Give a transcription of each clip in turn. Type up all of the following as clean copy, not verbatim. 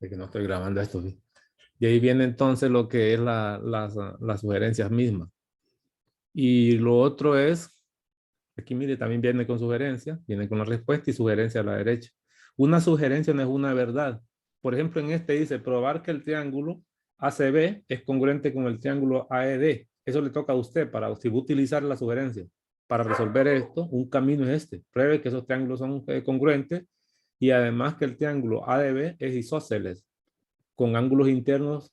de que no estoy grabando esto. ¿Sí? Y ahí viene entonces lo que es las sugerencias mismas. Y lo otro es, aquí mire, también viene con sugerencia, viene con la respuesta y sugerencia a la derecha. Una sugerencia no es una verdad. Por ejemplo, en este dice, probar que el triángulo ACB es congruente con el triángulo AED. Eso le toca a usted para, si va a utilizar la sugerencia. Para resolver esto, un camino es este. Pruebe que esos triángulos son congruentes y además que el triángulo ADB es isósceles, con ángulos internos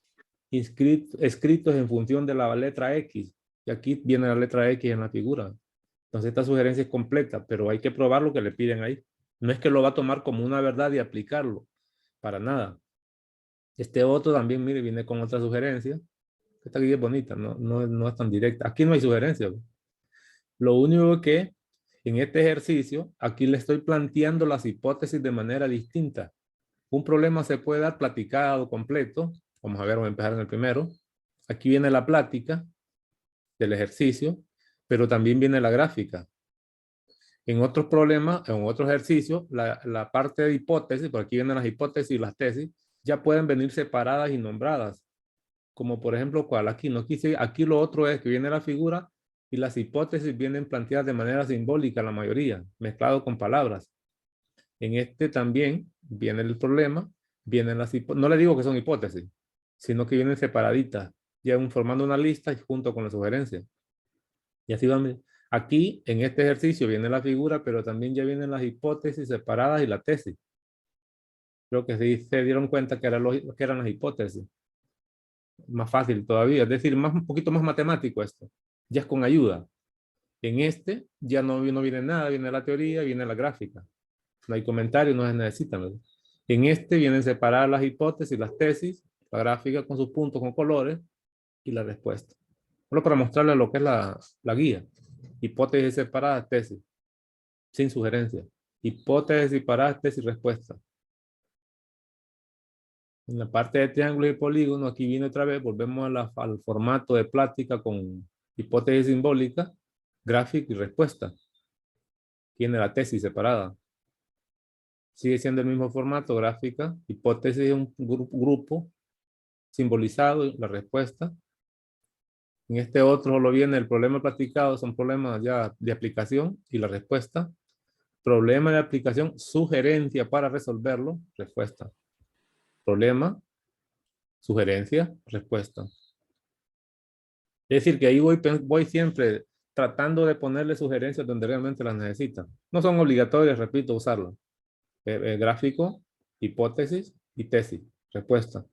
escritos en función de la letra X. Y aquí viene la letra X en la figura. Entonces esta sugerencia es completa, pero hay que probar lo que le piden ahí. No es que lo va a tomar como una verdad y aplicarlo, para nada. Este otro también, mire, viene con otra sugerencia. Esta aquí es bonita, no es tan directa. Aquí no hay sugerencia. Lo único que en este ejercicio, aquí le estoy planteando las hipótesis de manera distinta. Un problema se puede dar platicado completo. Vamos a ver, vamos a empezar en el primero. Aquí viene la plática del ejercicio, pero también viene la gráfica. En otros problemas, en otros ejercicios, la parte de hipótesis, por aquí vienen las hipótesis y las tesis, ya pueden venir separadas y nombradas. Como por ejemplo, ¿cuál? Aquí no quise, aquí lo otro es que viene la figura y las hipótesis vienen planteadas de manera simbólica, la mayoría, mezclado con palabras. En este también viene el problema, vienen las hipótesis, no le digo que son hipótesis, sino que vienen separaditas, ya formando una lista junto con la sugerencia. Y así van. Aquí, en este ejercicio, viene la figura, pero también ya vienen las hipótesis separadas y la tesis. Creo que sí se dieron cuenta que, que eran las hipótesis. Más fácil todavía, es decir, un poquito más matemático esto. Ya es con ayuda. En este ya no viene nada, viene la teoría, viene la gráfica. No hay comentarios, no se necesitan, ¿verdad? En este vienen separadas las hipótesis, las tesis, la gráfica con sus puntos, con colores y la respuesta. Solo para mostrarles lo que es la guía. Hipótesis separadas, tesis, sin sugerencia. Hipótesis separadas, tesis, respuesta. En la parte de triángulo y polígono, aquí viene otra vez, volvemos al formato de plática con hipótesis simbólica, gráfica y respuesta. Tiene la tesis separada. Sigue siendo el mismo formato, gráfica, hipótesis es un grupo simbolizado, la respuesta. En este otro solo viene el problema practicado, son problemas ya de aplicación y la respuesta. Problema de aplicación, sugerencia para resolverlo, respuesta. Problema, sugerencia, respuesta. Es decir, que ahí voy siempre tratando de ponerle sugerencias donde realmente las necesitan. No son obligatorias, repito, usarlas. Gráfico, hipótesis y tesis, respuesta.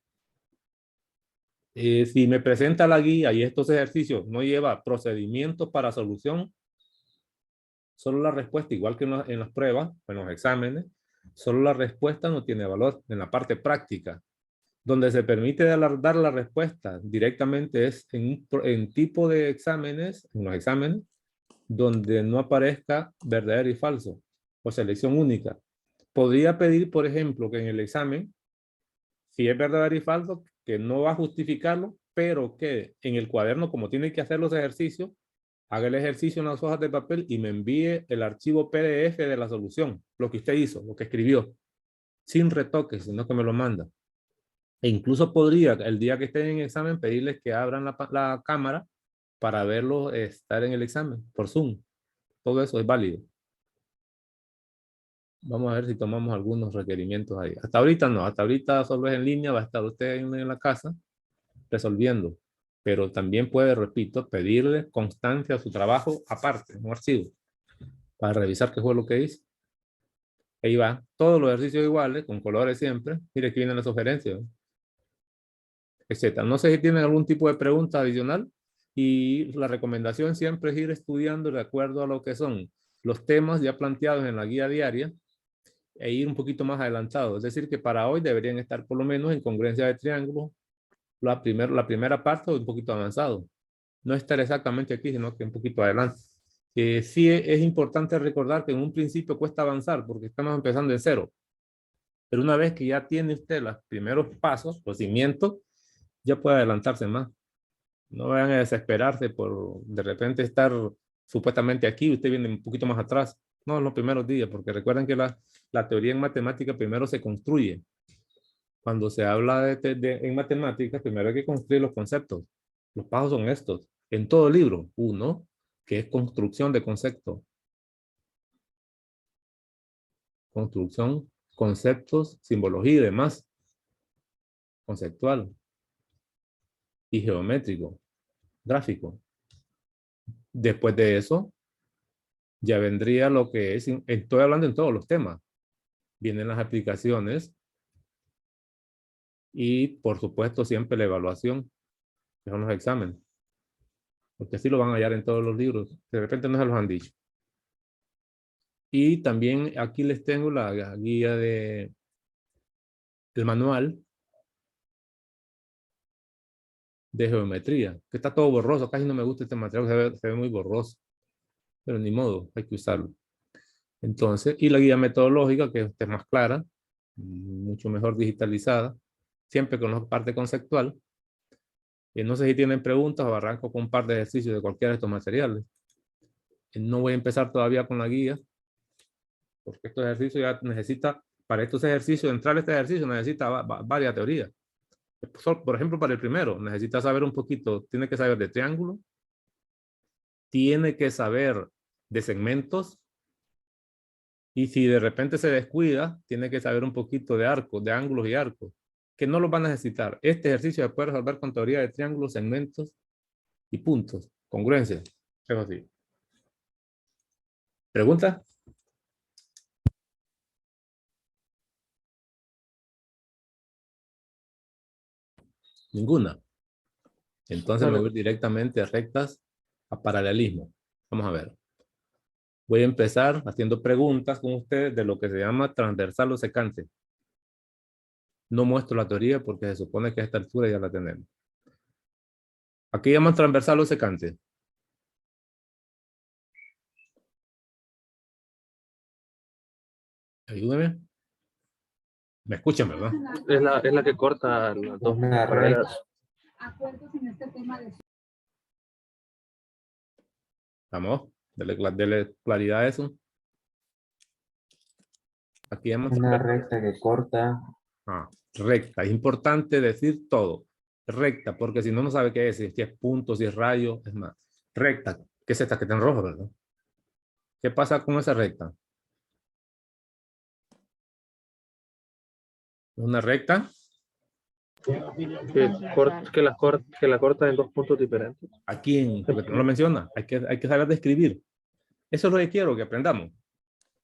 Si me presenta la guía y estos ejercicios no lleva procedimientos para solución, solo la respuesta, igual que en las pruebas, en los exámenes, solo la respuesta no tiene valor en la parte práctica. Donde se permite dar la respuesta directamente es en tipo de exámenes, en los exámenes, donde no aparezca verdadero y falso o selección única. Podría pedir, por ejemplo, que en el examen, si es verdadero y falso, que no va a justificarlo, pero que en el cuaderno, como tiene que hacer los ejercicios, haga el ejercicio en las hojas de papel y me envíe el archivo PDF de la solución, lo que usted hizo, lo que escribió, sin retoques, sino que me lo manda. E incluso podría, el día que estén en examen, pedirles que abran la cámara para verlo estar en el examen por Zoom. Todo eso es válido. Vamos a ver si tomamos algunos requerimientos ahí. Hasta ahorita no, hasta ahorita solo es en línea, va a estar usted en la casa resolviendo. Pero también puede, repito, pedirle constancia a su trabajo aparte, un archivo, para revisar qué fue lo que hizo. Ahí va, todos los ejercicios iguales, con colores siempre. Mire, aquí vienen las sugerencias, etcétera. No sé si tienen algún tipo de pregunta adicional y la recomendación siempre es ir estudiando de acuerdo a lo que son los temas ya planteados en la guía diaria e ir un poquito más adelantado. Es decir, que para hoy deberían estar por lo menos en congruencia de triángulo la primera parte o un poquito avanzado. No estar exactamente aquí, sino que un poquito adelante. Sí es importante recordar que en un principio cuesta avanzar porque estamos empezando de cero. Pero una vez que ya tiene usted los primeros pasos, los cimientos, ya puede adelantarse más. No vayan a desesperarse por de repente estar supuestamente aquí, usted viene un poquito más atrás. No, en los primeros días, porque recuerden que la teoría en matemática primero se construye. Cuando se habla en matemáticas, primero hay que construir los conceptos. Los pasos son estos. En todo libro, uno, que es construcción de conceptos. Construcción, conceptos, simbología y demás. Conceptual y geométrico, gráfico. Después de eso, ya vendría lo que es, estoy hablando en todos los temas. Vienen las aplicaciones y, por supuesto, siempre la evaluación, que son los exámenes. Porque así lo van a hallar en todos los libros. De repente no se los han dicho. Y también aquí les tengo la guía el manual de geometría, que está todo borroso. Casi no me gusta este material, se ve muy borroso. Pero ni modo, hay que usarlo. Entonces, y la guía metodológica, que es más clara, mucho mejor digitalizada, siempre con la parte conceptual. Y no sé si tienen preguntas o arranco con un par de ejercicios de cualquiera de estos materiales. No voy a empezar todavía con la guía, porque estos ejercicios ya necesita, para estos ejercicios, entrar a este ejercicio necesita varias teorías. Por ejemplo, para el primero, necesita saber un poquito, tiene que saber de triángulo, tiene que saber de segmentos, y si de repente se descuida, tiene que saber un poquito de arcos, de ángulos y arcos, que no los va a necesitar. Este ejercicio se puede resolver con teoría de triángulos, segmentos y puntos, congruencia. Es así. ¿Pregunta? Ninguna. Entonces me voy directamente a rectas a paralelismo. Vamos a ver. Voy a empezar haciendo preguntas con ustedes de lo que se llama transversal o secante. No muestro la teoría porque se supone que a esta altura ya la tenemos. Aquí llaman transversal o secante. Ayúdame. Me escuchan, ¿verdad? Es la que corta las dos paralelas. Vamos, dele claridad a eso. Aquí llaman Una recta que corta. Recta. Es importante decir todo. Recta, porque si no, no sabe qué es. Si es punto, si es rayo, es más. Recta. ¿Qué es esta que está en rojo, verdad? ¿Qué pasa con esa recta? Una recta. Que la corta en dos puntos diferentes. Aquí, porque no lo menciona. Hay que saber describir. Eso es lo que quiero que aprendamos.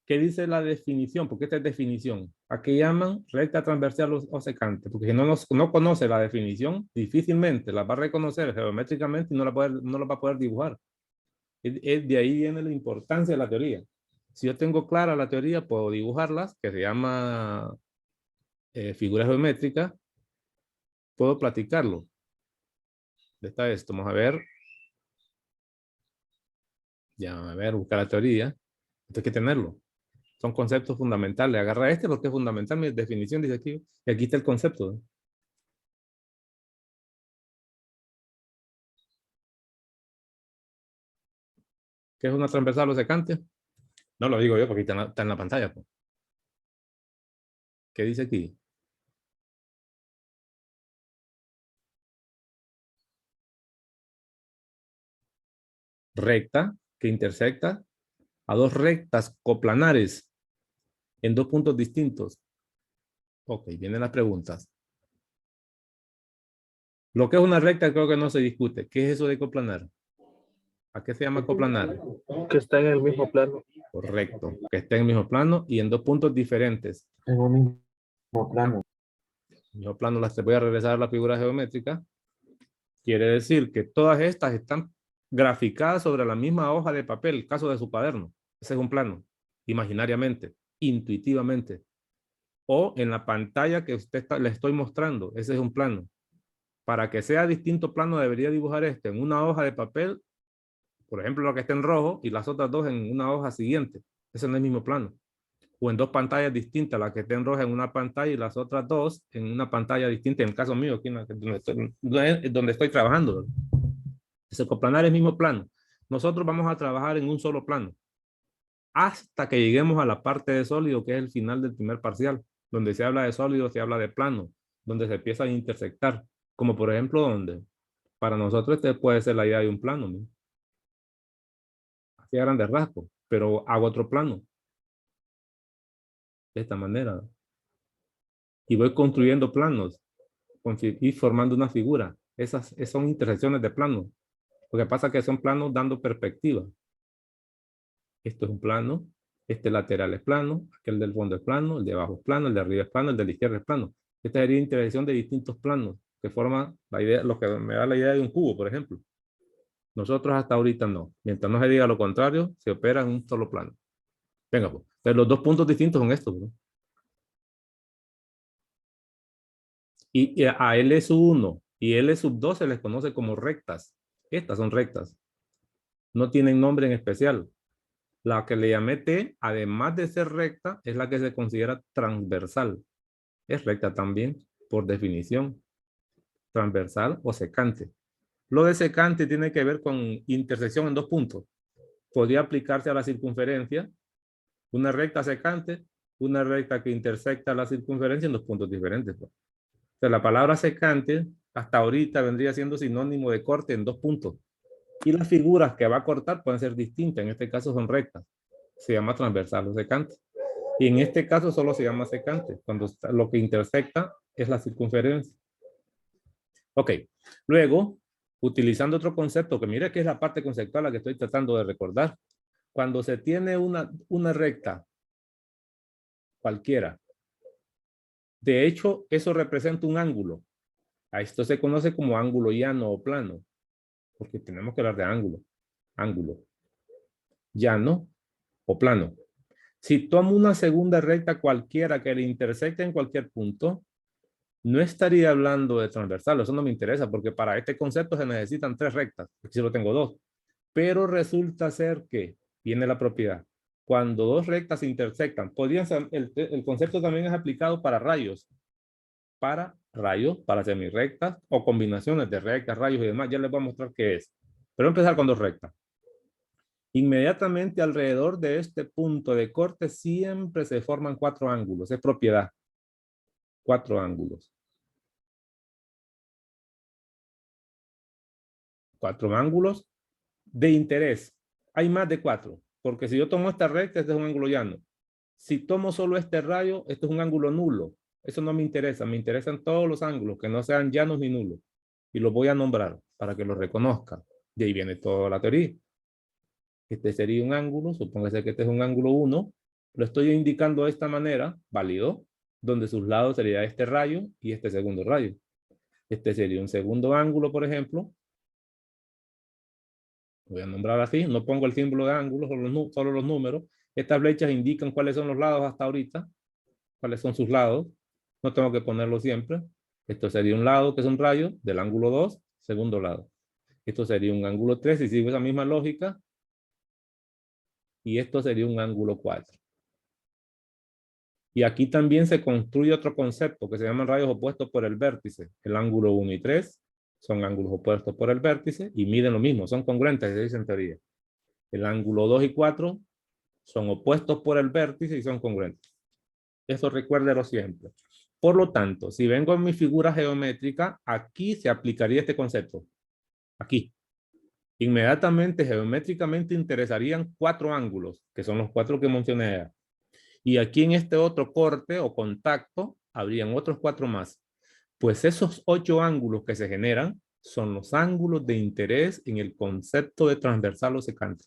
¿Qué dice la definición? Porque esta es definición. ¿A qué llaman recta, transversal o secante? Porque si no conoce la definición, difícilmente la va a reconocer geométricamente y no la va a poder dibujar. De ahí viene la importancia de la teoría. Si yo tengo clara la teoría, puedo dibujarlas, que se llama figuras geométricas. Puedo platicarlo. Está esto. Vamos a ver. Ya, a ver, buscar la teoría. Esto hay que tenerlo. Son conceptos fundamentales. Agarra este porque es fundamental. Mi definición dice aquí. Y aquí está el concepto. ¿Qué es una transversal o secante? No lo digo yo porque está en la pantalla. Pues. ¿Qué dice aquí? Recta que intersecta a dos rectas coplanares en dos puntos distintos. Ok, vienen las preguntas. Lo que es una recta creo que no se discute. ¿Qué es eso de coplanar? ¿A qué se llama coplanar? Que está en el mismo plano. Correcto, que esté en el mismo plano y en dos puntos diferentes. En un mismo plano. Yo plano las voy a regresar a la figura geométrica. Quiere decir que todas estas están graficadas sobre la misma hoja de papel, caso de su cuaderno. Ese es un plano, imaginariamente, intuitivamente. O en la pantalla que le estoy mostrando, ese es un plano. Para que sea distinto plano, debería dibujar este en una hoja de papel, por ejemplo, la que está en rojo, y las otras dos en una hoja siguiente. Ese no es el mismo plano. O en dos pantallas distintas, la que está en roja en una pantalla y las otras dos en una pantalla distinta. En el caso mío, aquí donde estoy trabajando. Ese coplanar es el mismo plano. Nosotros vamos a trabajar en un solo plano hasta que lleguemos a la parte de sólido, que es el final del primer parcial. Donde se habla de sólido, se habla de plano. donde se empiezan a intersectar. Como por ejemplo, donde para nosotros este puede ser la idea de un plano, ¿no? Así a grandes rasgos, pero hago otro plano. De esta manera. Y voy construyendo planos y formando una figura. Esas son intersecciones de planos. Lo que pasa es que son planos dando perspectiva. Esto es un plano, este lateral es plano, aquel del fondo es plano, el de abajo es plano, el de arriba es plano, el de la izquierda es plano. Esta sería intersección de distintos planos que forman la idea, lo que me da la idea de un cubo, por ejemplo. Nosotros hasta ahorita no. Mientras no se diga lo contrario, se opera en un solo plano. Venga, pues. Entonces, los dos puntos distintos son estos, ¿no? Y a L1 y L2 se les conoce como rectas. Estas son rectas. No tienen nombre en especial. La que le llamé T, además de ser recta, es la que se considera transversal. Es recta también, por definición. Transversal o secante. Lo de secante tiene que ver con intersección en dos puntos. Podría aplicarse a la circunferencia, una recta secante, una recta que intersecta la circunferencia en dos puntos diferentes. Pues. O sea, la palabra secante hasta ahorita vendría siendo sinónimo de corte en dos puntos. Y las figuras que va a cortar pueden ser distintas. En este caso son rectas. Se llama transversal o secante. Y en este caso solo se llama secante, cuando lo que intersecta es la circunferencia. Ok, luego, utilizando otro concepto, que mire que es la parte conceptual la que estoy tratando de recordar. Cuando se tiene una recta cualquiera, de hecho, eso representa un ángulo. A esto se conoce como ángulo llano o plano, porque tenemos que hablar de ángulo. Ángulo. Llano o plano. Si tomo una segunda recta cualquiera que le intersecte en cualquier punto, no estaría hablando de transversal, eso no me interesa, porque para este concepto se necesitan tres rectas, aquí solo tengo dos. Pero resulta ser que, viene la propiedad, cuando dos rectas se intersectan, podrían ser, el concepto también es aplicado para rayos, para semirrectas o combinaciones de rectas, rayos y demás, ya les voy a mostrar qué es. Pero voy a empezar con dos rectas. Inmediatamente alrededor de este punto de corte siempre se forman cuatro ángulos, es propiedad. Cuatro ángulos. Cuatro ángulos de interés. Hay más de cuatro, porque si yo tomo esta recta, este es un ángulo llano. Si tomo solo este rayo, este es un ángulo nulo. Eso no me interesa, me interesan todos los ángulos que no sean llanos ni nulos. Y los voy a nombrar para que los reconozcan. De ahí viene toda la teoría. Este sería un ángulo, supóngase que este es un ángulo 1. Lo estoy indicando de esta manera, válido, donde sus lados sería este rayo y este segundo rayo. Este sería un segundo ángulo, por ejemplo. Voy a nombrar así, no pongo el símbolo de ángulo, solo los números. Estas flechas indican cuáles son los lados hasta ahorita, cuáles son sus lados. No tengo que ponerlo siempre. Esto sería un lado que es un rayo del ángulo 2, segundo lado. Esto sería un ángulo 3 y sigo esa misma lógica. Y esto sería un ángulo 4. Y aquí también se construye otro concepto que se llaman rayos opuestos por el vértice. El ángulo 1 y 3 son ángulos opuestos por el vértice y miden lo mismo, son congruentes, se dice en teoría. El ángulo 2 y 4 son opuestos por el vértice y son congruentes. Eso recuérdelo siempre. Por lo tanto, si vengo en mi figura geométrica, aquí se aplicaría este concepto. Aquí. Inmediatamente, geométricamente, interesarían cuatro ángulos, que son los cuatro que mencioné. Y aquí en este otro corte o contacto, habrían otros cuatro más. Pues esos 8 ángulos que se generan son los ángulos de interés en el concepto de transversal o secante.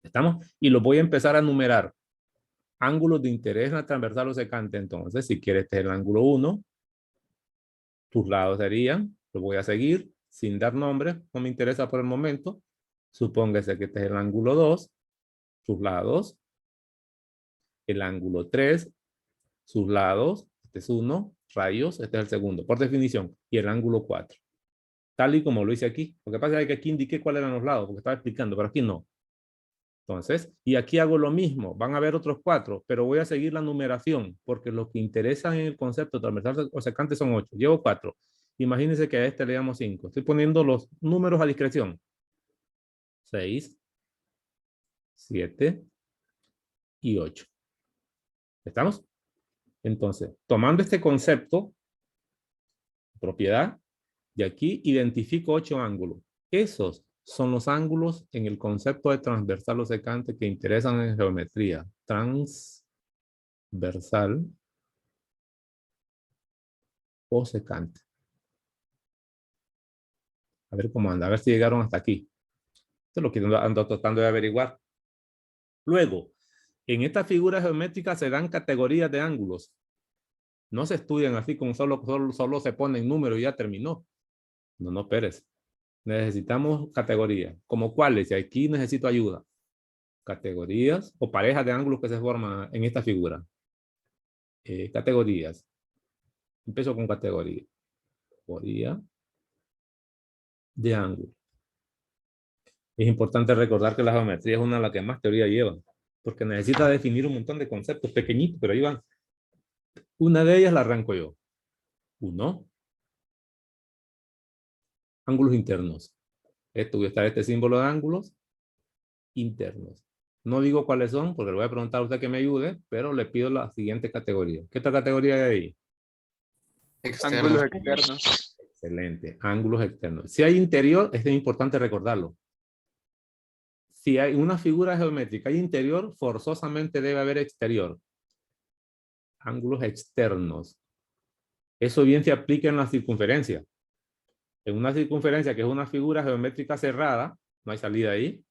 ¿Estamos? Y los voy a empezar a numerar. Ángulos de interés en la transversal o secante. Entonces, si quieres, este es el ángulo 1. Tus lados serían, lo voy a seguir sin dar nombre, no me interesa por el momento. Supóngase que este es el ángulo 2, sus lados. El ángulo 3, sus lados. Este es 1, rayos, este es el segundo, por definición. Y el ángulo 4. Tal y como lo hice aquí. Lo que pasa es que aquí indiqué cuáles eran los lados, porque estaba explicando, pero aquí no. Entonces, y aquí hago lo mismo. Van a haber otros 4, pero voy a seguir la numeración, porque lo que interesa en el concepto transversal o secante son 8. Llevo 4. Imagínense que a este le damos 5. Estoy poniendo los números a discreción. 6, 7 y 8. ¿Estamos? Entonces, tomando este concepto, propiedad. Y aquí identifico 8 ángulos. Esos son los ángulos en el concepto de transversal o secante que interesan en geometría. Transversal o secante. A ver cómo anda, a ver si llegaron hasta aquí. Esto es lo que ando tratando de averiguar. Luego, en esta figura geométrica se dan categorías de ángulos. No se estudian así como solo se ponen números y ya terminó. No, Pérez. Necesitamos categorías. ¿Como cuáles? Y aquí necesito ayuda. Categorías o parejas de ángulos que se forman en esta figura. Categorías. Empiezo con categoría. Categoría de ángulo. Es importante recordar que la geometría es una de las que más teoría lleva, porque necesita definir un montón de conceptos pequeñitos, pero ahí van. Una de ellas la arranco yo. 1. Ángulos internos. Esto voy a estar este símbolo de ángulos internos. No digo cuáles son, porque le voy a preguntar a usted que me ayude, pero le pido la siguiente categoría. ¿Qué otra categoría hay ahí? Ángulos externos. Excelente. Ángulos externos. Si hay interior, es importante recordarlo. Si hay una figura geométrica hay interior, forzosamente debe haber exterior. Ángulos externos. Eso bien se aplica en la circunferencia. En una circunferencia que es una figura geométrica cerrada, no hay salida ahí.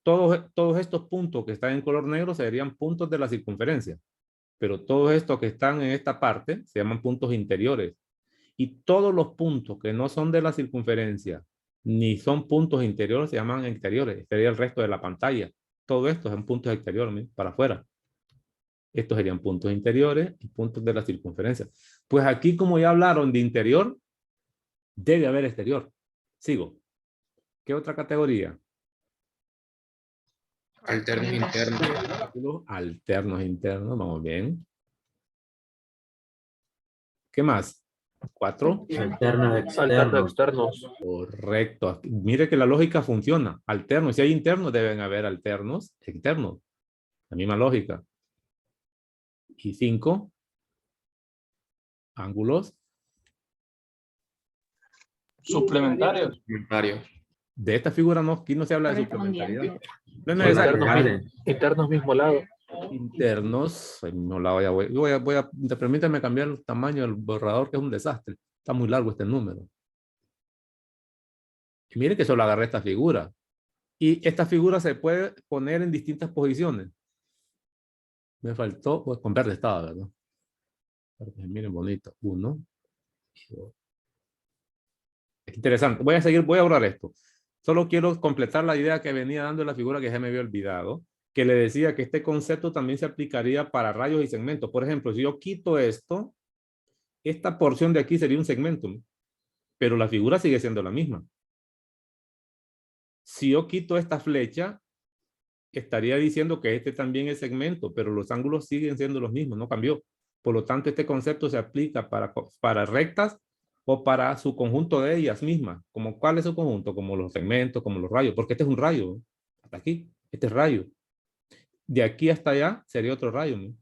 Todos estos puntos que están en color negro serían puntos de la circunferencia. Pero todos estos que están en esta parte se llaman puntos interiores. Y todos los puntos que no son de la circunferencia ni son puntos interiores se llaman exteriores. Sería el resto de la pantalla. Todo esto son puntos exteriores, para afuera. Estos serían puntos interiores y puntos de la circunferencia. Pues aquí, como ya hablaron de interior, debe haber exterior. Sigo. ¿Qué otra categoría? Alternos internos. Alternos internos, vamos bien. ¿Qué más? 4. Alternos Alternos externos. externos. Correcto. Mire que la lógica funciona. Alternos. Si hay internos, deben haber alternos externos. La misma lógica. Y 5. Ángulos. Suplementarios. De esta figura no, aquí no se habla de suplementariedad. No es necesario. Internos mismo lado. Internos, al mismo lado ya permítame cambiar el tamaño del borrador, que es un desastre. Está muy largo este número. Y mire que solo agarré esta figura. Y esta figura se puede poner en distintas posiciones. Me faltó, pues, con verde estaba, ¿verdad? Para que miren bonito. 1. Es interesante. Voy a borrar esto. Solo quiero completar la idea que venía dando en la figura que ya me había olvidado, que le decía que este concepto también se aplicaría para rayos y segmentos. Por ejemplo, si yo quito esto, esta porción de aquí sería un segmento, pero la figura sigue siendo la misma. Si yo quito esta flecha, estaría diciendo que este también es segmento, pero los ángulos siguen siendo los mismos, no cambió. Por lo tanto, este concepto se aplica para rectas o para su conjunto de ellas mismas. Como, ¿cuál es su conjunto? Como los segmentos, como los rayos, porque este es un rayo. Hasta aquí, este es rayo. De aquí hasta allá sería otro rayo, ¿no?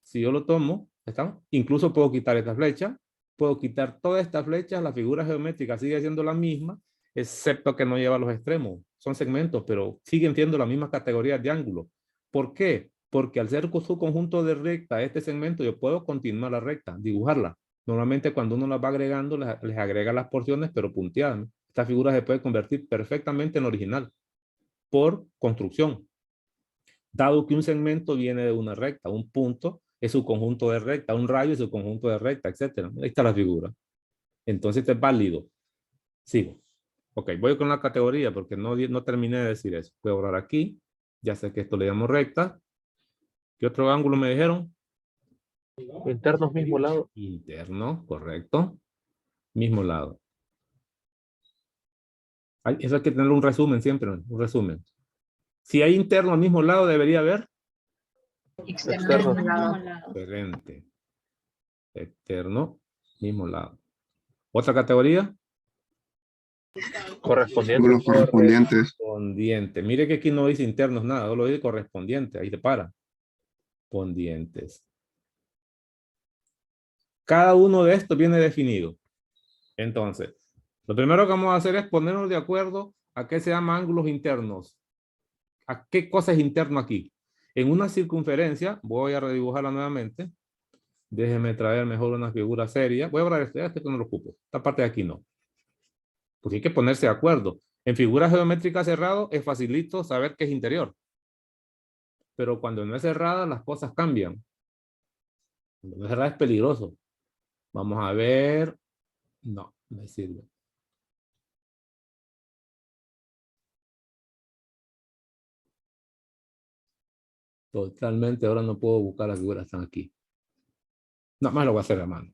Si yo lo tomo, ¿está? Incluso puedo quitar esta flecha, puedo quitar todas estas flechas, la figura geométrica sigue siendo la misma, excepto que no lleva los extremos. Son segmentos, pero siguen siendo las mismas categorías de ángulo. ¿Por qué? Porque al ser su conjunto de recta, este segmento, yo puedo continuar la recta, dibujarla. Normalmente cuando uno las va agregando, les agrega las porciones, pero punteadas, ¿no? Esta figura se puede convertir perfectamente en original por construcción. Dado que un segmento viene de una recta, un punto es su conjunto de recta, un rayo es su conjunto de recta, etc. Ahí está la figura. Entonces este es válido. Sigo. Ok, voy con la categoría porque no terminé de decir eso. Voy a borrar aquí. Ya sé que esto le llamo recta. ¿Qué otro ángulo me dijeron? Internos mismo lado. Interno, correcto. Mismo lado. Eso hay que tener un resumen siempre, un resumen. Si hay interno al mismo lado, debería haber Externo. excelente. Externo, mismo lado. ¿Otra categoría? Correspondientes. Correspondiente. Mire que aquí no dice internos nada, solo dice correspondiente. Ahí te para. Correspondientes. Cada uno de estos viene definido. Entonces, lo primero que vamos a hacer es ponernos de acuerdo a qué se llama ángulos internos. ¿A qué cosa es interno aquí? En una circunferencia, voy a redibujarla nuevamente. Déjeme traer mejor una figura seria. Voy a borrar este que no lo ocupo. Esta parte de aquí no. Porque hay que ponerse de acuerdo. En figuras geométricas cerradas es facilito saber qué es interior. Pero cuando no es cerrada, las cosas cambian. Cuando no es cerrada es peligroso. Vamos a ver. No, me sirve. Totalmente, ahora no puedo buscar las figuras que están aquí. Nada más lo voy a hacer a mano.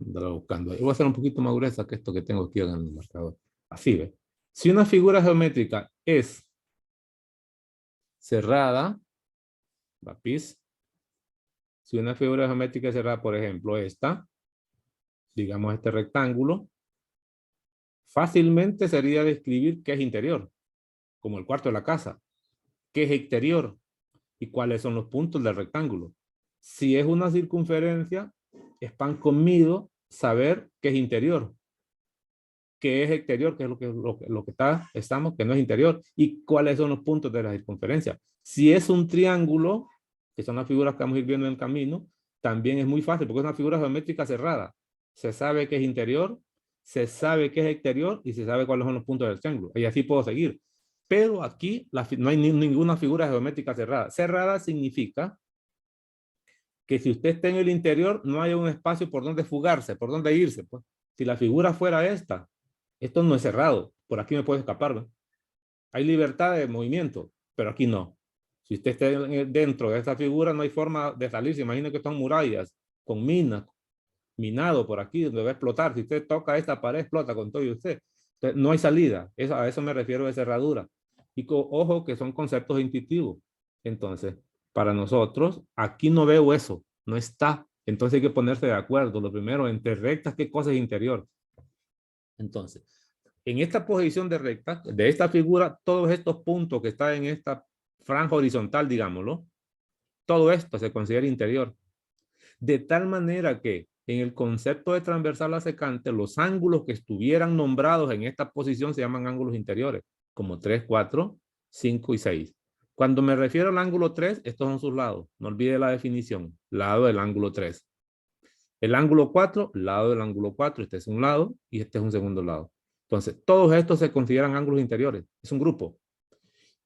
Andalo buscando. Y voy a hacer un poquito más gruesa que esto que tengo aquí en el marcador. Así ve. Si una figura geométrica es cerrada, lápiz. Si una figura geométrica es cerrada, por ejemplo, esta, digamos este rectángulo, fácilmente sería describir qué es interior, como el cuarto de la casa. ¿Qué es exterior? ¿Y cuáles son los puntos del rectángulo? Si es una circunferencia, es pan comido saber qué es interior, qué es exterior, qué es lo que estamos, que no es interior, y cuáles son los puntos de la circunferencia. Si es un triángulo, que son las figuras que vamos a ir viendo en el camino, también es muy fácil, porque es una figura geométrica cerrada. Se sabe qué es interior, se sabe qué es exterior, y se sabe cuáles son los puntos del triángulo. Y así puedo seguir. Pero aquí no hay ninguna figura geométrica cerrada. Cerrada significa que si usted está en el interior, no hay un espacio por donde fugarse, por donde irse. Pues. Si la figura fuera esta, esto no es cerrado. Por aquí me puedo escapar. ¿No? Hay libertad de movimiento, pero aquí no. Si usted está dentro de esta figura, no hay forma de salir. Se imagina que son murallas con minas, minado por aquí, donde va a explotar. Si usted toca esta pared, explota con todo y usted. Entonces, no hay salida. A eso me refiero de cerradura. Y ojo que son conceptos intuitivos. Entonces, para nosotros, aquí no veo eso. No está. Entonces hay que ponerse de acuerdo. Lo primero, entre rectas, ¿qué cosa es interior? Entonces, en esta posición de recta, de esta figura, todos estos puntos que están en esta franja horizontal, digámoslo, todo esto se considera interior. De tal manera que en el concepto de transversal a secante, los ángulos que estuvieran nombrados en esta posición se llaman ángulos interiores, como 3, 4, 5 y 6. Cuando me refiero al ángulo 3, estos son sus lados. No olvide la definición, lado del ángulo 3. El ángulo 4, lado del ángulo 4, este es un lado y este es un segundo lado. Entonces, todos estos se consideran ángulos interiores. Es un grupo.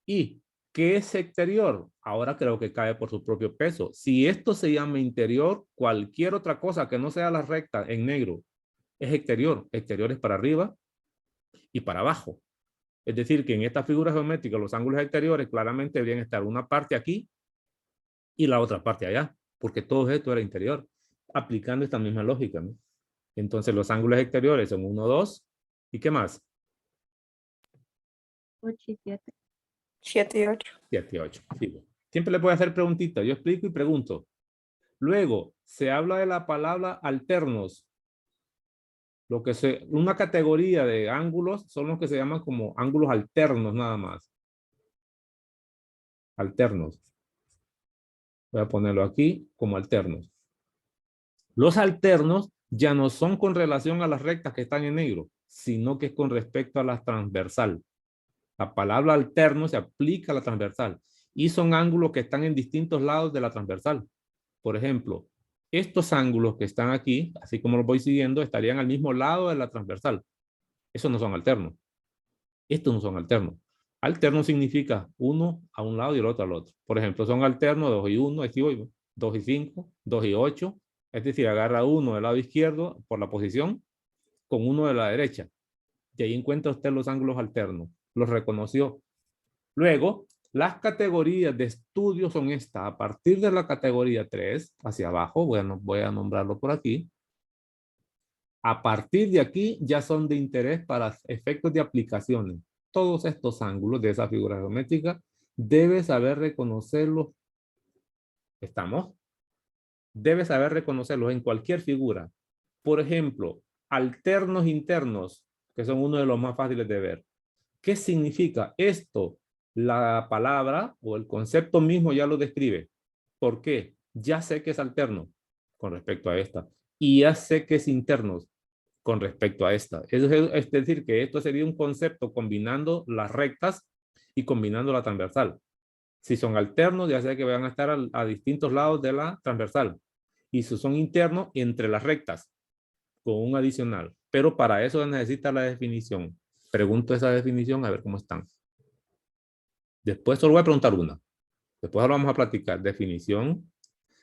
¿Y qué es exterior? Ahora creo que cae por su propio peso. Si esto se llama interior, cualquier otra cosa que no sea la recta en negro es exterior. Exterior es para arriba y para abajo. Es decir, que en esta figura geométrica los ángulos exteriores claramente deberían estar una parte aquí y la otra parte allá, porque todo esto era interior, aplicando esta misma lógica, ¿no? Entonces los ángulos exteriores son 1, 2, ¿y qué más? 8 y 7. 7 y 8. 7 y 8. Sigo. Siempre le puedo hacer preguntitas. Yo explico y pregunto. Luego, se habla de la palabra alternos. Una categoría de ángulos son los que se llaman como ángulos alternos nada más. Alternos. Voy a ponerlo aquí como alternos. Los alternos ya no son con relación a las rectas que están en negro, sino que es con respecto a la transversal. La palabra alterno se aplica a la transversal y son ángulos que están en distintos lados de la transversal. Por ejemplo, estos ángulos que están aquí, así como los voy siguiendo, estarían al mismo lado de la transversal. Esos no son alternos. Estos no son alternos. Alterno significa uno a un lado y el otro al otro. Por ejemplo, son alternos 2 y 1, aquí voy, 2 y 5, 2 y 8. Es decir, agarra uno del lado izquierdo por la posición con uno de la derecha. Y ahí encuentra usted los ángulos alternos. Los reconoció. Luego, las categorías de estudio son estas. A partir de la categoría 3, hacia abajo, voy a nombrarlo por aquí. A partir de aquí, ya son de interés para efectos de aplicaciones. Todos estos ángulos de esa figura geométrica, debes saber reconocerlos. ¿Estamos? Debes saber reconocerlos en cualquier figura. Por ejemplo, alternos internos, que son uno de los más fáciles de ver. ¿Qué significa esto? La palabra o el concepto mismo ya lo describe. ¿Por qué? Ya sé que es alterno con respecto a esta. Y ya sé que es interno con respecto a esta. Es decir, que esto sería un concepto combinando las rectas y combinando la transversal. Si son alternos, ya sea que van a estar a distintos lados de la transversal. Y si son internos, entre las rectas, con un adicional. Pero para eso se necesita la definición. Pregunto esa definición a ver cómo están. Después solo voy a preguntar una. Después ahora vamos a platicar definición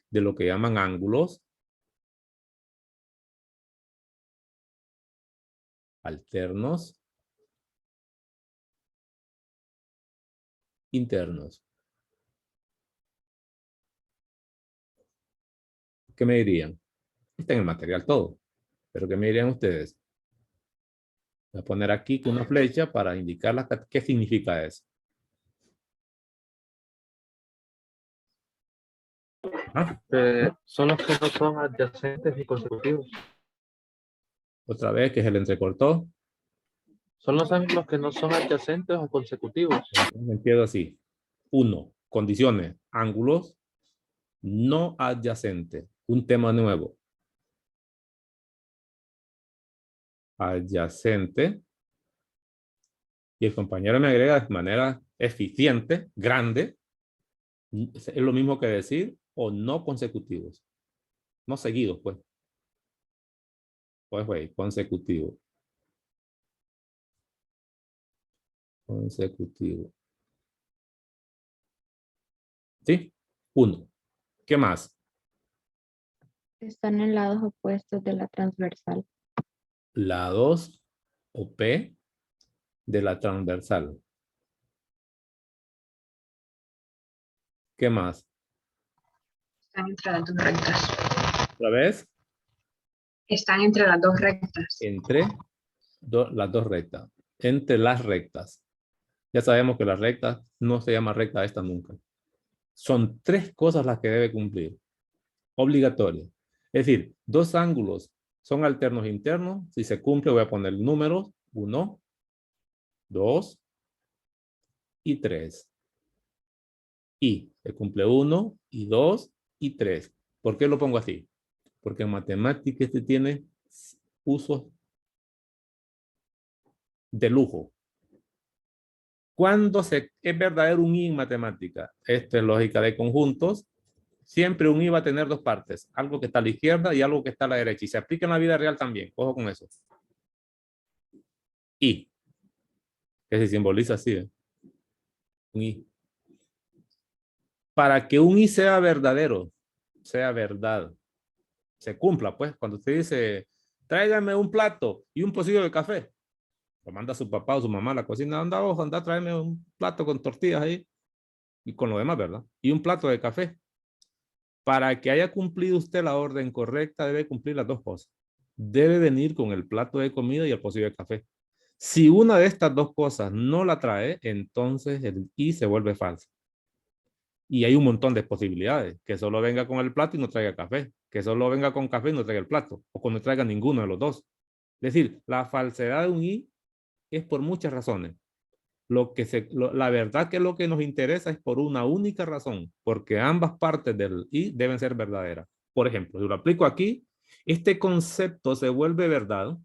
de lo que llaman ángulos alternos, internos. ¿Qué me dirían? Está en el material todo. Pero ¿qué me dirían ustedes? Voy a poner aquí con una flecha para indicar qué significa eso. ¿Ah? Son los que no son adyacentes ni consecutivos. Otra vez que se le entrecortó. Son los ángulos que no son adyacentes o consecutivos. Entonces empiezo así. 1. Condiciones. Ángulos no adyacentes. Un tema nuevo. Adyacente. Y el compañero me agrega de manera eficiente, grande. Es lo mismo que decir o no consecutivos. No seguidos, pues. Pues, güey, consecutivo. Consecutivo. ¿Sí? 1. ¿Qué más? Están en lados opuestos de la transversal. Lados o P de la transversal. ¿Qué más? Están entre las dos rectas. ¿Otra vez? Están entre las dos rectas. Entre las dos rectas. Entre las rectas. Ya sabemos que las rectas no se llama recta esta nunca. Son 3 cosas las que debe cumplir. Obligatorio. Es decir, 2 ángulos son alternos internos. Si se cumple voy a poner números. 1, 2 y 3. Y se cumple 1 y 2 y 3. ¿Por qué lo pongo así? Porque en matemáticas este tiene usos de lujo. ¿Cuándo es verdadero un I en matemática? Esto es lógica de conjuntos. Siempre un I va a tener 2 partes. Algo que está a la izquierda y algo que está a la derecha. Y se aplica en la vida real también. Ojo con eso. I. Que se simboliza así. Un I. Para que un I sea verdadero, sea verdad, se cumpla, pues, cuando usted dice, tráigame un plato y un pocillo de café, lo manda su papá o su mamá a la cocina, anda, tráeme un plato con tortillas ahí, y con lo demás, ¿verdad? Y un plato de café. Para que haya cumplido usted la orden correcta, debe cumplir las 2 cosas. Debe venir con el plato de comida y el pocillo de café. Si una de estas 2 cosas no la trae, entonces el I se vuelve falso. Y hay un montón de posibilidades. Que solo venga con el plato y no traiga café. Que solo venga con café y no traiga el plato. O que no traiga ninguno de los 2. Es decir, la falsedad de un I es por muchas razones. La verdad que lo que nos interesa es por una única razón. Porque ambas partes del I deben ser verdaderas. Por ejemplo, si lo aplico aquí, este concepto se vuelve verdad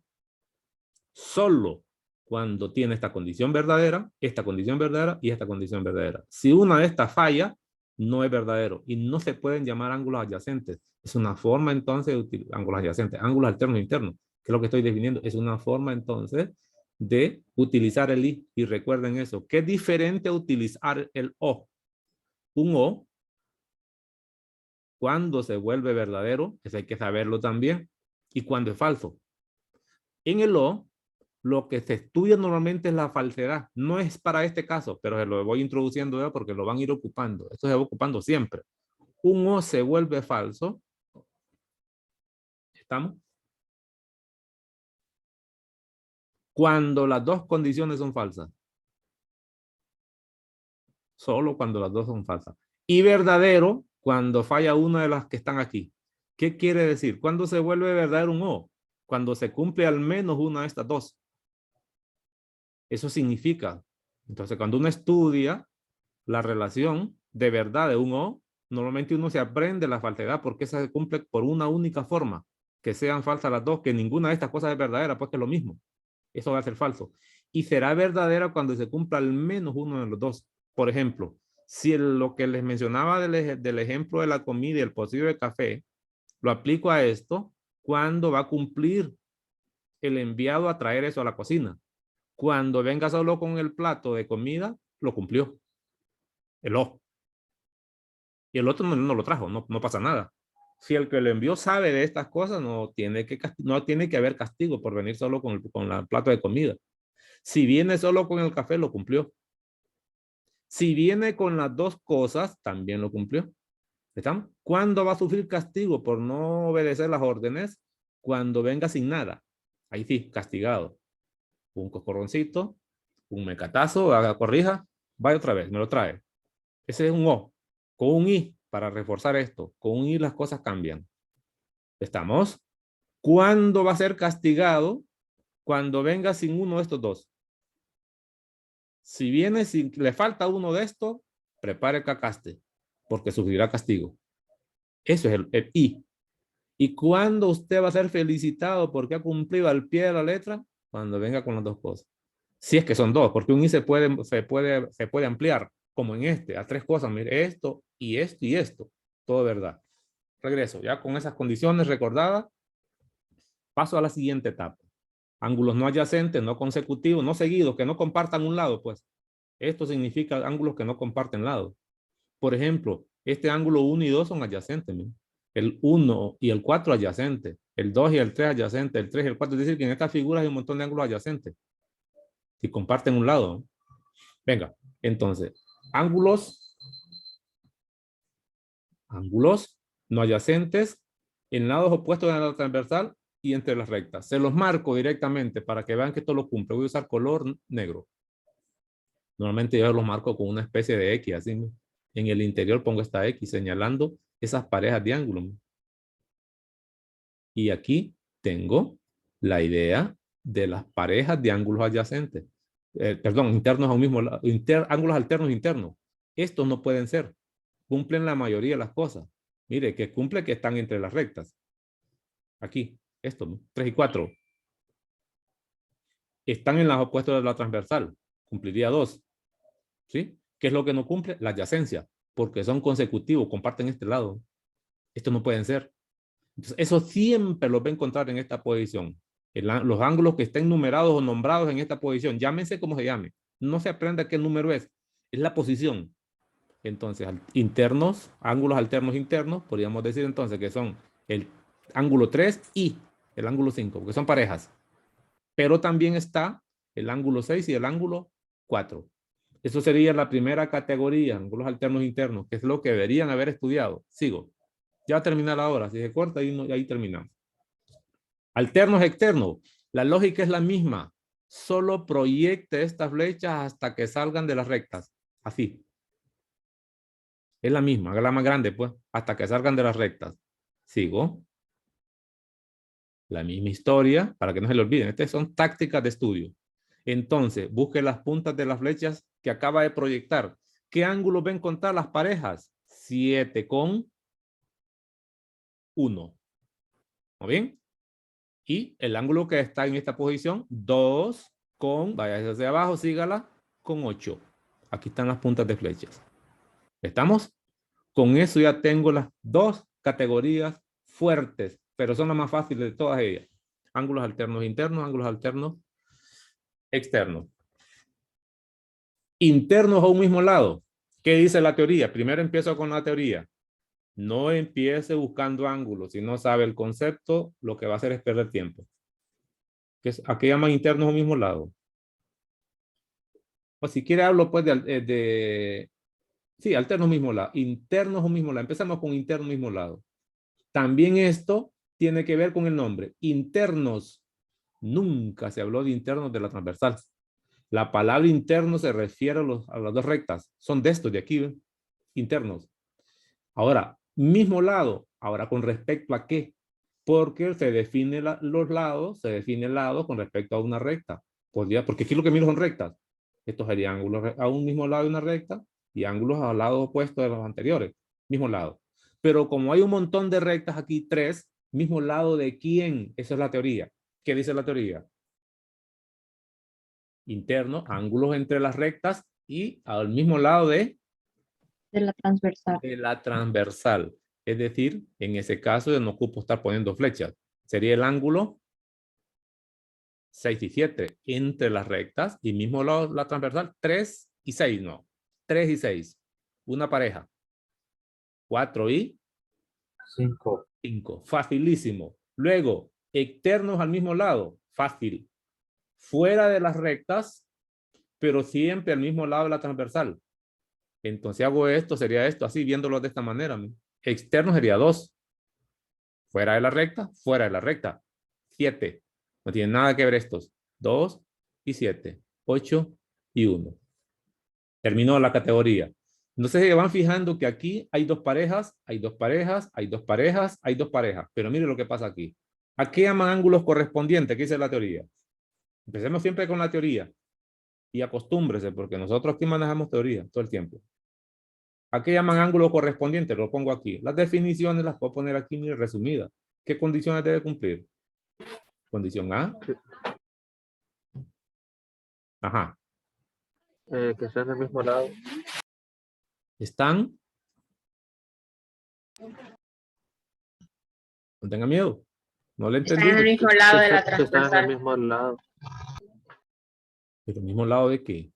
solo cuando tiene esta condición verdadera y esta condición verdadera. Si una de estas falla, no es verdadero y no se pueden llamar ángulos adyacentes. Es una forma entonces de utilizar ángulos adyacentes, ángulos alternos internos, que es lo que estoy definiendo. Es una forma entonces de utilizar el I. Y recuerden eso, que es diferente a utilizar el O. Un O, cuando se vuelve verdadero, eso hay que saberlo también, y cuando es falso. En el O, lo que se estudia normalmente es la falsedad. No es para este caso, pero se lo voy introduciendo yo porque lo van a ir ocupando. Esto se va ocupando siempre. Un O se vuelve falso. ¿Estamos? Cuando las 2 condiciones son falsas. Solo cuando las 2 son falsas. Y verdadero cuando falla una de las que están aquí. ¿Qué quiere decir? ¿Cuándo se vuelve verdadero un O? Cuando se cumple al menos una de estas 2. Eso significa, entonces cuando uno estudia la relación de verdad de un O, normalmente uno se aprende la falsedad porque esa se cumple por una única forma. que sean falsas las dos, que ninguna de estas cosas es verdadera, pues que es lo mismo. Eso va a ser falso. Y será verdadera cuando se cumpla al menos uno de los dos. Por ejemplo, si lo que les mencionaba del ejemplo de la comida y el pocillo de café, lo aplico a esto, ¿cuándo va a cumplir el enviado a traer eso a la cocina? Cuando venga solo con el plato de comida, lo cumplió. El ojo. Y el otro no lo trajo, no pasa nada. Si el que lo envió sabe de estas cosas, no tiene que haber castigo por venir solo con el plato de comida. Si viene solo con el café, lo cumplió. Si viene con las dos cosas, también lo cumplió. ¿Están? ¿Cuándo va a sufrir castigo por no obedecer las órdenes? Cuando venga sin nada. Ahí sí, castigado. Un coscorroncito, un mecatazo, haga corrija, vaya otra vez, me lo trae. Ese es un O. Con un I, para reforzar esto, con un I las cosas cambian. ¿Estamos? ¿Cuándo va a ser castigado? Cuando venga sin uno de estos dos. Si viene, si le falta uno de estos, prepare el cacaste, porque sufrirá castigo. Eso es el I. ¿Y cuándo usted va a ser felicitado porque ha cumplido al pie de la letra? Cuando venga con las dos cosas. Si es que son dos, porque un I se puede ampliar, como en este, a tres cosas. Mire, esto y esto y esto. Todo verdad. Regreso, ya con esas condiciones recordadas, paso a la siguiente etapa. Ángulos no adyacentes, no consecutivos, no seguidos, que no compartan un lado, pues. Esto significa ángulos que no comparten lado. Por ejemplo, este ángulo 1 y 2 son adyacentes. ¿No? El 1 y el 4 adyacentes. El 2 y el 3 adyacentes. El 3 y el 4. Es decir, que en estas figuras hay un montón de ángulos adyacentes. Si comparten un lado. ¿No? Venga, entonces, ángulos no adyacentes en lados opuestos de la transversal y entre las rectas. Se los marco directamente para que vean que esto lo cumple. Voy a usar color negro. Normalmente yo los marco con una especie de X, así. En el interior pongo esta X señalando esas parejas de ángulos. Y aquí tengo la idea de las parejas de ángulos adyacentes. Perdón, internos a un mismo lado. Ángulos alternos internos. Estos no pueden ser. Cumplen la mayoría de las cosas. Mire, que cumple que están entre las rectas. Aquí, esto, 3 y 4. Están en las opuestas de la transversal. Cumpliría 2. ¿Sí? ¿Qué es lo que no cumple? La adyacencia. Porque son consecutivos, comparten este lado. Estos no pueden ser. Entonces, eso siempre lo va a encontrar en esta posición. Los ángulos que estén numerados o nombrados en esta posición, llámense como se llame. No se aprenda qué número es la posición. Entonces, internos, ángulos alternos internos, podríamos decir entonces que son el ángulo 3 y el ángulo 5, porque son parejas. Pero también está el ángulo 6 y el ángulo 4. Eso sería la primera categoría, ángulos alternos internos, que es lo que deberían haber estudiado. Sigo. Ya va a terminar ahora. Si se corta, ahí terminamos. Alternos externos. La lógica es la misma. Solo proyecte estas flechas hasta que salgan de las rectas. Así. Es la misma. Haga la más grande, pues. Hasta que salgan de las rectas. Sigo. La misma historia, para que no se le olviden. Estas son tácticas de estudio. Entonces, busque las puntas de las flechas que acaba de proyectar. ¿Qué ángulos va a encontrar las parejas? 7 con 1. ¿Muy bien? Y el ángulo que está en esta posición, 2 con, vaya hacia abajo, sígala, con 8. Aquí están las puntas de flechas. ¿Estamos? Con eso ya tengo las dos categorías fuertes, pero son las más fáciles de todas ellas. Ángulos alternos internos, ángulos alternos externos. Internos a un mismo lado. ¿Qué dice la teoría? Primero empiezo con la teoría. No empiece buscando ángulos. Si no sabe el concepto, lo que va a hacer es perder tiempo. ¿A qué llaman internos a un mismo lado? O si quiere hablo pues sí, alternos mismo lado. Internos a un mismo lado. Empezamos con internos mismo lado. También esto tiene que ver con el nombre. Internos. Nunca se habló de internos de la transversal. La palabra interno se refiere a las dos rectas. Son de estos de aquí, ¿ven? Internos. Ahora, mismo lado. Ahora, ¿con respecto a qué? Porque se define los lados, se define el lado con respecto a una recta. Porque aquí lo que miro son rectas. Estos serían ángulos a un mismo lado de una recta y ángulos a lados opuestos de los anteriores. Mismo lado. Pero como hay un montón de rectas aquí, 3, ¿Mismo lado de quién? Esa es la teoría. ¿Qué dice la teoría? Interno, ángulos entre las rectas y al mismo lado de la transversal. la transversal. Es decir, en ese caso yo no ocupo estar poniendo flechas. Sería el ángulo 6 y 7 entre las rectas y mismo lado la transversal 3 y 6, no. 3 y 6. Una pareja. 4 y 5. 5. Facilísimo. Luego, externos al mismo lado. Fácil. Fuera de las rectas, pero siempre al mismo lado de la transversal. Entonces hago esto, sería esto, así viéndolo de esta manera. Externo sería 2. Fuera de la recta, fuera de la recta. 7. No tienen nada que ver estos. 2 y 7. 8 y 1. Terminó la categoría. Entonces se van fijando que aquí hay dos parejas, hay dos parejas, hay dos parejas, hay dos parejas. Pero mire lo que pasa aquí. ¿A qué llaman ángulos correspondientes? ¿Qué dice la teoría? Empecemos siempre con la teoría. Y acostúmbrese, porque nosotros aquí manejamos teoría todo el tiempo. ¿A qué llaman ángulo correspondiente? Lo pongo aquí. Las definiciones las puedo poner aquí, mire, resumidas. ¿Qué condiciones debe cumplir? Condición A. Ajá. Que sean del mismo lado. ¿Están? No tenga miedo. No le Están entendí. en el mismo lado de la Que están en el transversal. mismo lado. ¿Pero el mismo lado de qué?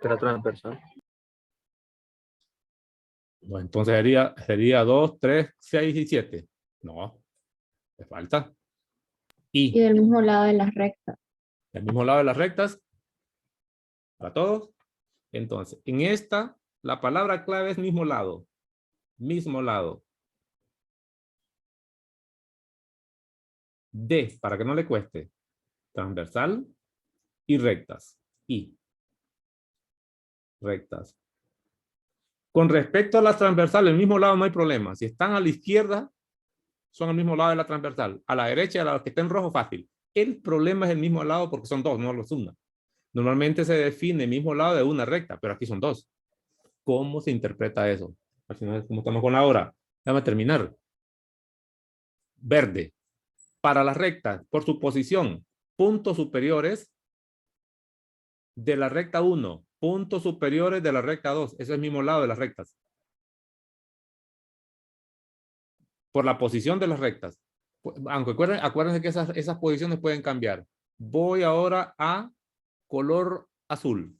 De la transversal. No, entonces sería 2, 3, 6 y 7. No, le falta. Y Y del mismo lado de las rectas. el mismo lado de las rectas. Para todos. Entonces, en esta, la palabra clave es mismo lado. Mismo lado. D, para que no le cueste. Transversal y rectas. Y rectas. Con respecto a las transversales, el mismo lado no hay problema. Si están a la izquierda, son al mismo lado de la transversal. A la derecha, a los que estén rojo, fácil. El problema es el mismo lado porque son dos, no los una. Normalmente se define el mismo lado de una recta, pero aquí son dos. ¿Cómo se interpreta eso? Al final, ¿cómo estamos con la hora? Déjame terminar. Verde. Para las rectas, por su posición, puntos superiores de la recta 1, puntos superiores de la recta 2. Ese es el mismo lado de las rectas. Por la posición de las rectas. Aunque acuérdense que esas posiciones pueden cambiar. Voy ahora a color azul.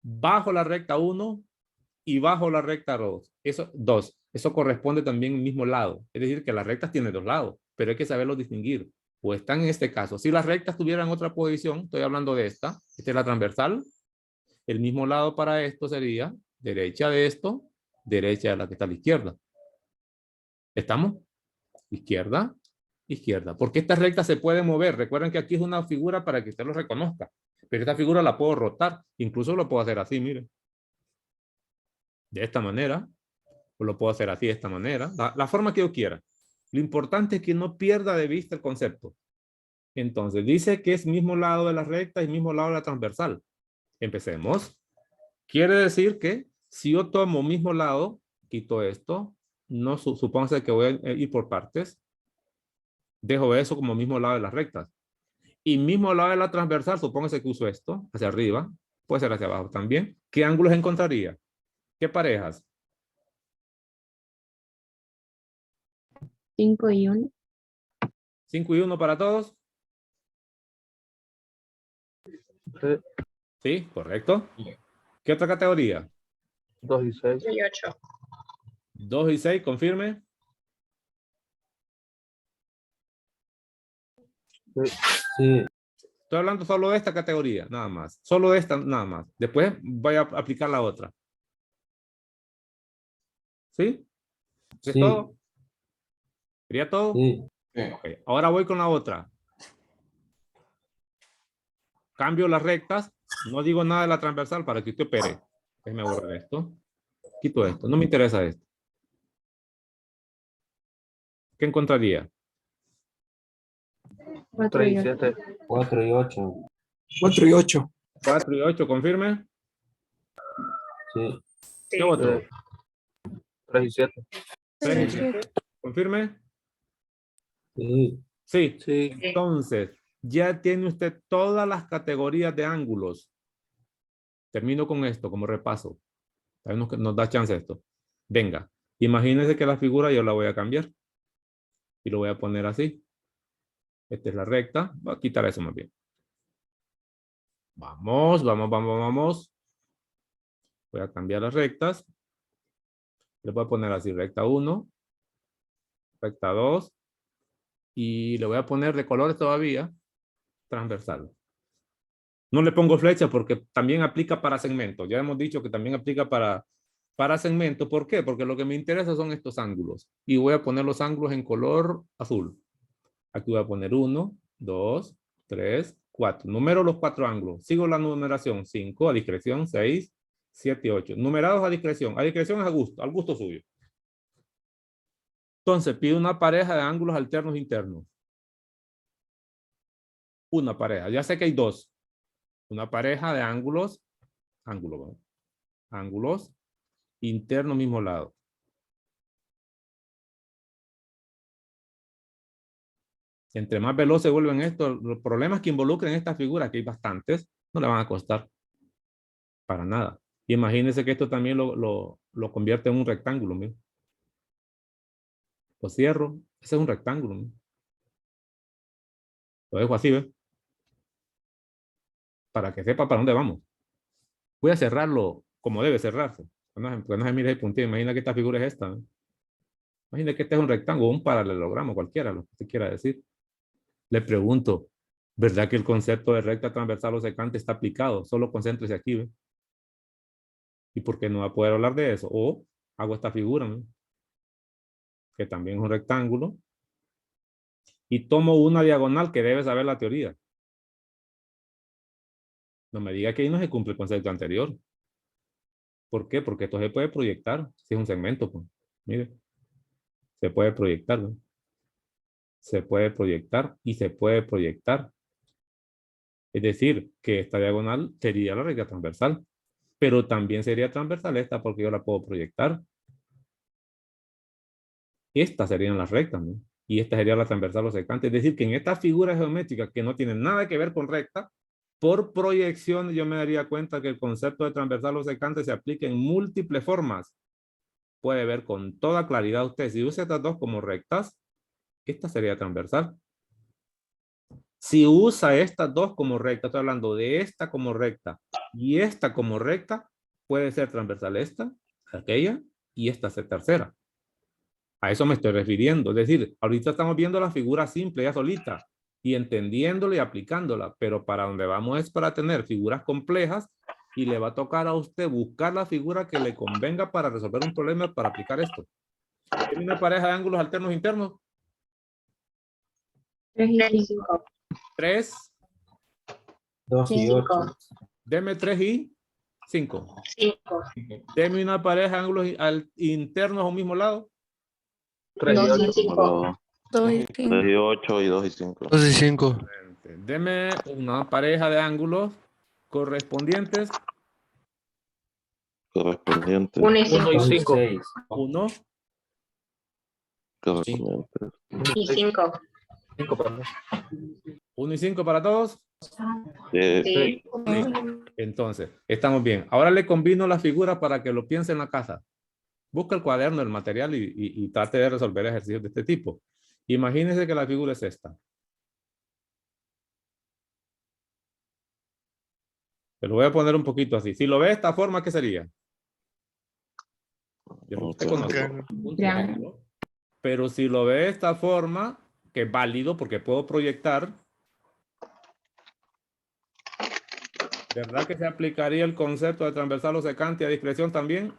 Bajo la recta 1 y bajo la recta 2. Eso, 2. Eso corresponde también al mismo lado. Es decir, que las rectas tienen dos lados, pero hay que saberlos distinguir. O están en este caso. Si las rectas tuvieran otra posición, estoy hablando de esta. Esta es la transversal. El mismo lado para esto sería derecha de esto, derecha de la que está a la izquierda. ¿Estamos? Izquierda, izquierda. Porque esta recta se puede mover. Recuerden que aquí es una figura para que usted lo reconozca. Pero esta figura la puedo rotar. Incluso lo puedo hacer así, miren. De esta manera. O lo puedo hacer así, de esta manera. La forma que yo quiera. Lo importante es que no pierda de vista el concepto. Entonces, dice que es mismo lado de la recta y mismo lado de la transversal. Empecemos. Quiere decir que si yo tomo mismo lado, quito esto, no supóngase que voy a ir por partes, dejo eso como mismo lado de las rectas. Y mismo lado de la transversal, supóngase que uso esto, hacia arriba, puede ser hacia abajo también. ¿Qué ángulos encontraría? ¿Qué parejas? 5 y 1. 5 y 1 para todos. Sí. Sí, correcto. ¿Qué otra categoría? 2 y 6. Y 8. 2 y 6, confirme. Sí. Estoy hablando solo de esta categoría, nada más. Solo de esta, nada más. Después voy a aplicar la otra. ¿Sí? ¿Es Sí. todo? ¿Sería todo? Sí. Ok. Ahora voy con la otra. Cambio las rectas. No digo nada de la transversal para que usted opere. Déjeme borrar esto. Quito esto. No me interesa esto. ¿Qué encontraría? 4 3 y y 8. 7. 4 y 8. 4 y 8. 4 y 8, confirme. Sí. Sí. ¿Qué otro? 3 y 7. 3 y 7. ¿Confirme? Sí. Sí. Sí. Entonces, ya tiene usted todas las categorías de ángulos. Termino con esto como repaso. Nos da chance esto. Venga, imagínense que la figura yo la voy a cambiar. Y lo voy a poner así. Esta es la recta. Voy a quitar eso más bien. Vamos. Voy a cambiar las rectas. Le voy a poner así, recta 1, recta 2. Y le voy a poner de colores todavía, transversal. No le pongo flecha porque también aplica para segmentos. Ya hemos dicho que también aplica para segmentos. ¿Por qué? Porque lo que me interesa son estos ángulos. Y voy a poner los ángulos en color azul. Aquí voy a poner 1, 2, 3, 4. Numero los 4 ángulos. Sigo la numeración. 5 a discreción, 6, 7 y 8. Numerados a discreción. A discreción es a gusto, al gusto suyo. Entonces, pido una pareja de ángulos alternos internos. Una pareja. Ya sé que hay dos. Una pareja de ángulos internos mismo lado. Entre más veloz se vuelven estos, los problemas que involucren estas figuras, que hay bastantes, no le van a costar para nada. Y imagínense que esto también lo convierte en un rectángulo. Mira. Lo cierro. Ese es un rectángulo. Mira. Lo dejo así, ¿ves? Para que sepa para dónde vamos. Voy a cerrarlo como debe cerrarse. No se mire el puntito. Imagina que esta figura es esta. ¿Eh? Imagina que este es un rectángulo, un paralelogramo, cualquiera, lo que usted quiera decir. Le pregunto, ¿verdad que el concepto de recta transversal o secante está aplicado? Solo concéntrese aquí, ¿ve? ¿Y por qué no va a poder hablar de eso? O hago esta figura, ¿no? Que también es un rectángulo. Y tomo una diagonal que debe saber la teoría. No me diga que ahí no se cumple el concepto anterior. ¿Por qué? Porque esto se puede proyectar. Si es un segmento, pues. Mire. Se puede proyectar, ¿no? Se puede proyectar y se puede proyectar. Es decir, que esta diagonal sería la recta transversal. Pero también sería transversal esta porque yo la puedo proyectar. Estas serían las rectas, ¿no? Y esta sería la transversal o secante. Es decir, que en estas figuras geométricas que no tienen nada que ver con recta, por proyección yo me daría cuenta que el concepto de transversal o secante se aplica en múltiples formas. Puede ver con toda claridad usted. Si usa estas dos como rectas, esta sería transversal. Si usa estas dos como rectas, estoy hablando de esta como recta y esta como recta, puede ser transversal esta, aquella y esta ser tercera. A eso me estoy refiriendo. Es decir, ahorita estamos viendo la figura simple ya solita y entendiéndola y aplicándola, pero para donde vamos es para tener figuras complejas y le va a tocar a usted buscar la figura que le convenga para resolver un problema para aplicar esto. ¿Tiene una pareja de ángulos alternos internos? 3 y 5. 3. 2 y 8. Deme 3 y 5. 5. Deme una pareja de ángulos internos a un mismo lado. 3 y 2 y 8. 5. 2 y 5. 3 y 8 y 2 y 5. 2 y 5. Deme una pareja de ángulos correspondientes. Correspondientes. 1 y 1 y 5. 1 Correspondientes. y 5. 5 para mí. 1 y 5 para todos. Sí. Entonces, estamos bien. Ahora le combino las figuras para que lo piense en la casa. Busca el cuaderno, el material y trate de resolver ejercicios de este tipo. Imagínense que la figura es esta. Se lo voy a poner un poquito así. Si lo ve de esta forma, ¿qué sería? Yo no sé, conozco un triángulo. Pero si lo ve de esta forma, que es válido porque puedo proyectar, ¿verdad que se aplicaría el concepto de transversal o secante a discreción también?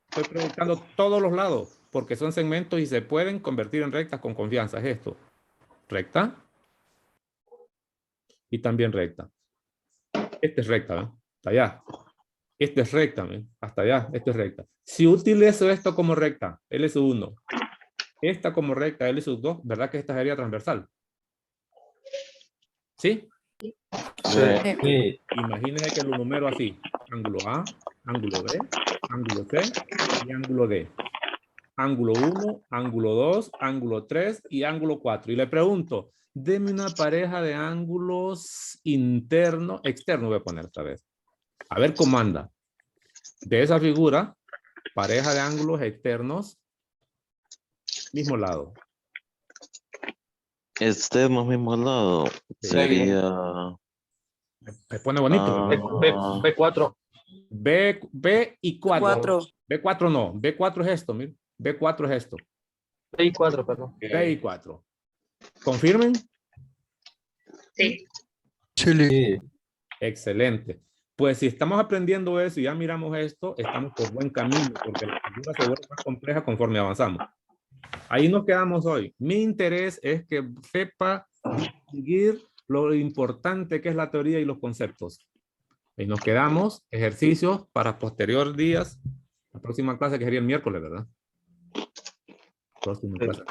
Estoy proyectando todos los lados porque son segmentos y se pueden convertir en rectas con confianza. Es esto. Recta. Y también recta. Esta es recta, ¿eh? Hasta allá. Esta es recta, ¿eh? Hasta allá. Esta es recta. Si utilizo esto como recta, L sub 1. Esta como recta, L sub 2, ¿verdad que esta sería transversal? ¿Sí? Sí. Imagínense que lo numero así. Ángulo A, ángulo B, ángulo C y ángulo D. ángulo 1, ángulo 2, ángulo 3 y ángulo 4. Y le pregunto, deme una pareja de ángulos internos, externos voy a poner esta vez. A ver cómo anda. De esa figura, pareja de ángulos externos, mismo lado. Externo mismo lado. Sí. Sería. Se pone bonito. ¿verdad? B4. B y 4. 4. B4 no. B4 es esto, mire. B4 es esto. B4, perdón. B y 4. ¿Confirmen? Sí. Sí. Excelente. Pues si estamos aprendiendo eso y ya miramos esto, estamos por buen camino porque la figura se vuelve más compleja conforme avanzamos. Ahí nos quedamos hoy. Mi interés es que sepa distinguir lo importante que es la teoría y los conceptos. Y nos quedamos ejercicios para posterior días. La próxima clase que sería el miércoles, ¿verdad? Próxima clase.